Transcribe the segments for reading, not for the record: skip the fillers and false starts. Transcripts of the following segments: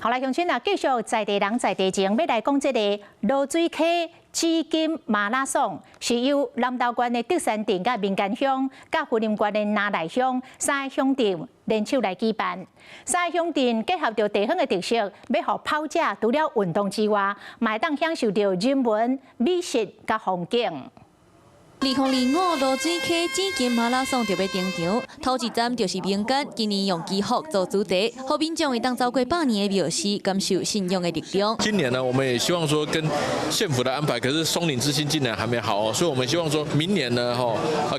好啦，乡亲啊，继续在地人在地情，要来讲这个罗水溪紫金马拉松，是由南投县的德山镇、甲民间乡、甲云林县的南内乡三个乡镇联手来举办。三个乡镇结合着地方的特色，要互跑者除了运动之外，嘛会当享受到人文、美食甲风景。 2025罗水溪紫金马拉松就要登场，头一站就是民间，今年用基福做主题，互民众会当走过100年的庙寺，感受信仰的力量。今年呢，我们也希望说跟县府的安排，可是松林之星今年还没好哦，所以我们希望说明年呢，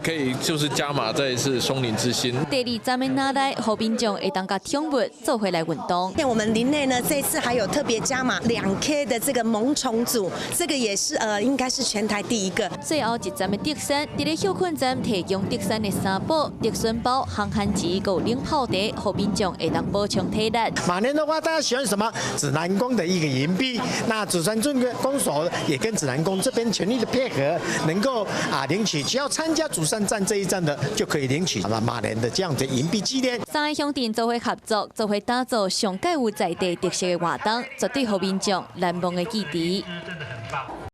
可以就是加码再一次松林之星。第2站的拿来，互民众会当甲宠物做回来运动。我们林内呢，这次还有特别加码2K 的这个萌宠组，这个也是应该是全台第一个。最后一站的德山，伫咧休困站提供德山的三宝、德顺包、航汉旗，有冷泡茶，互民众会当补充体力。马年的话，大家喜欢什么？指南宫的一个银币，那祖山镇公所也跟指南宫这边全力的配合，能够领取，只要参加祖山站这一站的，就可以领取马年的这样的银币纪念。三个乡镇做伙合作，做伙打造上介有在地特色的活动，绝对互民众难忘的记忆。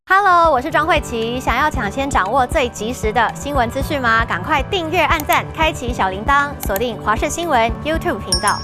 Hello， 我是庄慧琪。想要抢先掌握最及时的新闻资讯吗？赶快订阅、按赞、开启小铃铛，锁定华视新闻 YouTube 频道。